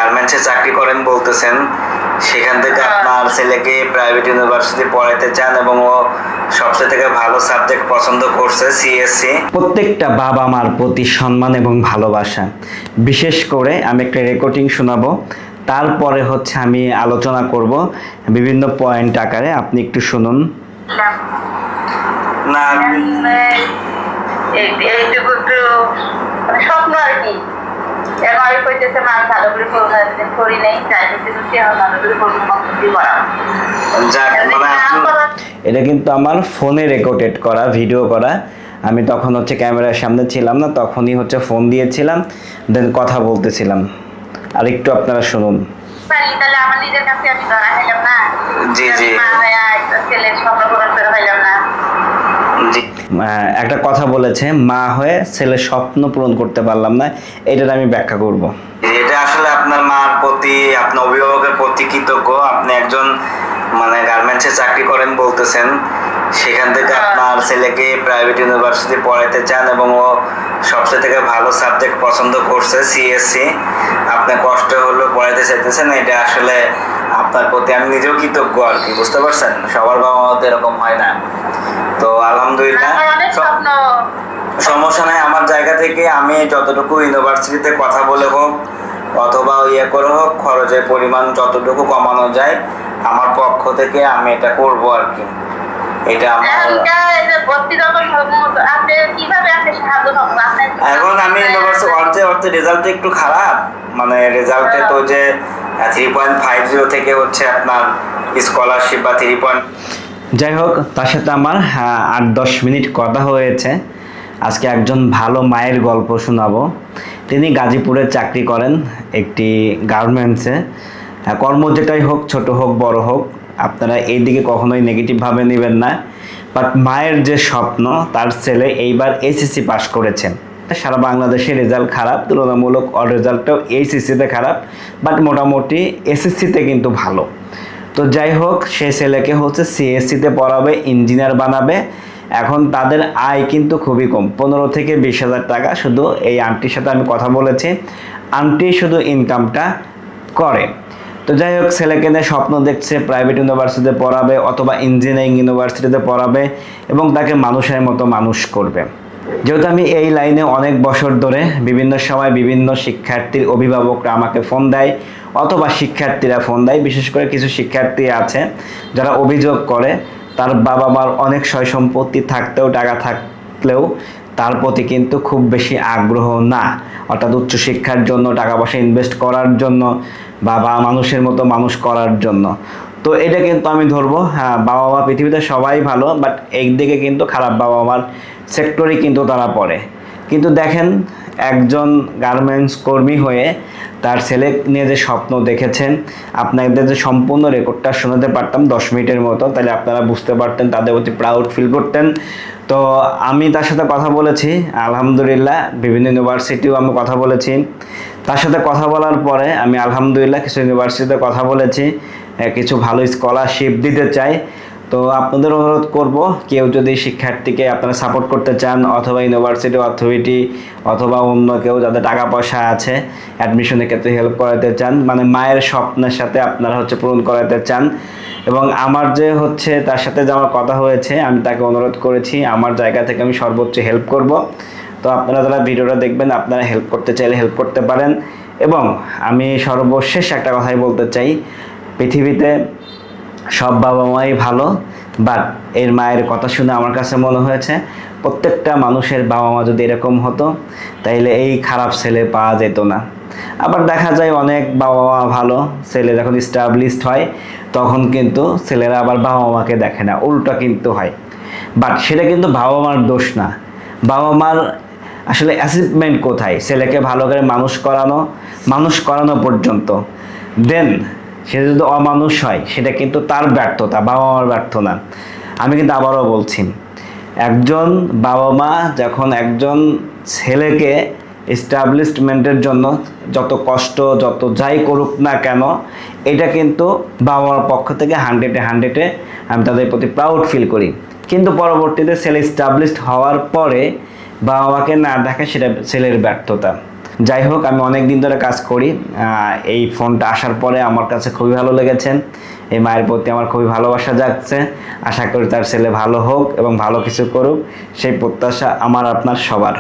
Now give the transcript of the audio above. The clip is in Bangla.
গার্মেন্টসে চাকরি করেন বলতেছেন, সেখান থেকে আপনার ছেলেকে প্রাইভেট ইউনিভার্সিটি পড়াইতে চান এবং ও সবচেয়ে থেকে ভালো সাবজেক্ট পছন্দ করছে সিএসসি। প্রত্যেকটা বাবা মার প্রতি সম্মান এবং ভালোবাসা। বিশেষ করে আমি একটা রেকর্ডিং শোনাবো, তারপরে হচ্ছে আমি আলোচনা করব বিভিন্ন পয়েন্ট আকারে। আপনি একটু শুনুন। না স্বপ্ন আর কি, এটা কিন্তু আমার ফোনে রেকর্ডেড করা, ভিডিও করা। আমি তখন হচ্ছে ক্যামেরার সামনে ছিলাম না, তখনই হচ্ছে ফোন দিয়েছিলাম, দেন কথা বলতেছিলাম। আর একটু আপনারা শুনুন। জি জি একটা কথা বলেছে, মা হয়ে ছেলের স্বপ্ন পূরণ করতে পারলাম না, এটার আমি ব্যাখ্যা করব। এটা আসলে আপনার মার প্রতি, আপনার অভিভাবকের প্রতি কৃতজ্ঞ। আপনি একজন গার্মেন্টসে চাকরি করেন বলতেছেন, সেখান থেকে আপনার ছেলেকে প্রাইভেট ইউনিভার্সিটি পড়াইতে চান এবং ও সবচেয়ে থেকে ভালো সাবজেক্ট পছন্দ করছে সিএসসি। আপনি কষ্ট হলেও পড়াইতে চাইতেছেন, এটা আসলে আপনার প্রতি আমি নিজেও কৃতজ্ঞ আর কি, বুঝতে পারছেন? সবার বাবা মা তো এরকম হয় না। তো আলহামদুলিল্লাহ, সমস্যা নাই। আমার জায়গা থেকে আমি যতটুকু ইউনিভার্সিটিতে কথা বলে হোক অথবা করে হোক, খরচের পরিমাণ যতটুকু কমানো যায় আমার পক্ষ থেকে আমি এটা করব আর কি। এটা এখন আমি ইউনিভার্সিটি রেজাল্ট একটু খারাপ, রেজাল্টে তো যে 3.50 থেকে হচ্ছে আপনার স্কলারশিপ বা 3 যাই হোক, তার সাথে আমার 8-10 মিনিট কথা হয়েছে। আজকে একজন ভালো মায়ের গল্প শোনাবো। তিনি গাজীপুরে চাকরি করেন একটি গার্মেন্টসে। কর্ম যেটাই হোক, ছোট হোক বড় হোক, আপনারা এই দিকে কখনোই নেগেটিভভাবে নেবেন না। বাট মায়ের যে স্বপ্ন, তার ছেলে এইবার এইচএসসি পাস করেছেন। সারা বাংলাদেশে রেজাল্ট খারাপ, তুলনামূলক রেজাল্টটাও এইচএসসিতে খারাপ, বাট মোটামুটি এসএসসিতে কিন্তু ভালো। তো যাই হোক, সে ছেলেকে হচ্ছে সিএসসিতে পড়াবে, ইঞ্জিনিয়ার বানাবে। এখন তাদের আয় কিন্তু খুবই কম, 15 থেকে 20,000 টাকা। শুধু এই আন্টির সাথে আমি কথা বলেছি, আন্টি শুধু ইনকামটা করে। তো যাই হোক, ছেলেকে নিয়ে স্বপ্ন দেখছে প্রাইভেট ইউনিভার্সিটিতে পড়াবে অথবা ইঞ্জিনিয়ারিং ইউনিভার্সিটিতে পড়াবে এবং তাকে মানুষের মতো মানুষ করবে। যেহেতু আমি এই লাইনে অনেক বছর ধরে, বিভিন্ন সময় বিভিন্ন শিক্ষার্থীর অভিভাবকরা আমাকে ফোন দেয় অথবা শিক্ষার্থীরা ফোন দেয়। বিশেষ করে কিছু শিক্ষার্থী আছে যারা অভিযোগ করে তার বাবা মার অনেক সয় সম্পত্তি থাকতেও, টাকা থাকলেও তার প্রতি কিন্তু খুব বেশি আগ্রহ না, অর্থাৎ উচ্চশিক্ষার জন্য টাকা পয়সা ইনভেস্ট করার জন্য বা মানুষের মতো মানুষ করার জন্য। তো এটা কিন্তু আমি ধরবো, হ্যাঁ, বাবা মা পৃথিবীতে সবাই ভালো, বাট একদিকে কিন্তু খারাপ বাবা মার সেক্টরই কিন্তু তারা পড়ে। কিন্তু দেখেন, একজন গার্মেন্টস কর্মী হয়ে তার ছেলে নিয়ে যে স্বপ্ন দেখেছেন, আপনাদের যে সম্পূর্ণ রেকর্ডটা শোনাতে পারতাম 10 মিনিটের মতো, তাহলে আপনারা বুঝতে পারতেন, তাদের প্রতি প্রাউড ফিল করতেন। তো আমি তার সাথে কথা বলেছি, আলহামদুলিল্লাহ, বিভিন্ন ইউনিভার্সিটিও আমি কথা বলেছি। তার সাথে কথা বলার পরে আমি আলহামদুলিল্লাহ কিছু ইউনিভার্সিটিতে কথা বলেছি, কিছু ভালো স্কলারশিপ দিতে চাই। তো আপনাদের অনুরোধ করব, কেউ যদি শিক্ষার্থীকে আপনারা সাপোর্ট করতে চান অথবা ইউনিভার্সিটি অথরিটি অথবা অন্য কেউ যাদের টাকা পয়সা আছে অ্যাডমিশনের ক্ষেত্রে হেল্প করাতে চান, মায়ের স্বপ্নের সাথে আপনারা হচ্ছে পূরণ করাতে চান, এবং আমার যে হচ্ছে তার সাথে যে আমার কথা হয়েছে, আমি তাকে অনুরোধ করেছি আমার জায়গা থেকে আমি সর্বোচ্চ হেল্প করব। তো আপনারা যারা ভিডিওটা দেখবেন, আপনারা হেল্প করতে চাইলে হেল্প করতে পারেন। এবং আমি সর্বশেষ একটা কথাই বলতে চাই, পৃথিবীতে সব বাবা মাই ভালো, বাট এর মায়ের কথা শুনে আমার কাছে মনে হয়েছে প্রত্যেকটা মানুষের বাবা মা যদি এরকম হতো তাইলে এই খারাপ ছেলে পাওয়া যেত না। আবার দেখা যায় অনেক বাবা মা ভালো, ছেলে যখন এস্টাবলিশড হয় তখন কিন্তু ছেলেরা আবার বাবা মাকে দেখে না, উল্টা কিন্তু হয়। বাট সেটা কিন্তু বাবা মার দোষ না, বাবা মার আসলে অ্যাচিভমেন্ট কোথায়, ছেলেকে ভালো করে মানুষ করানো পর্যন্ত। দেন সে যদি অমানুষ হয় সেটা কিন্তু তার ব্যর্থতা, বাবা মার ব্যর্থ না। আমি কিন্তু আবারও বলছি, একজন বাবা মা যখন একজন ছেলেকে এস্টাবলিশমেন্টের জন্য যত কষ্ট, যত যাই করুক না কেন, এটা কিন্তু বাবা মার পক্ষ থেকে 100-এ আমি তাদের প্রতি প্রাউড ফিল করি। কিন্তু পরবর্তীতে ছেলে এস্টাবলিশড হওয়ার পরে বাবা মাকে না দেখে, সেটা ছেলের ব্যর্থতা। যাই হোক, আমি অনেক দিন ধরে কাজ করি, এই ফোনটা আসার পরে আমার কাছে খুবই ভালো লেগেছে। এই মায়ের প্রতি আমার খুবই ভালোবাসা জাগছে। আশা করি তার ছেলে ভালো হোক এবং ভালো কিছু করুক, সেই প্রত্যাশা আমার আপনার সবার।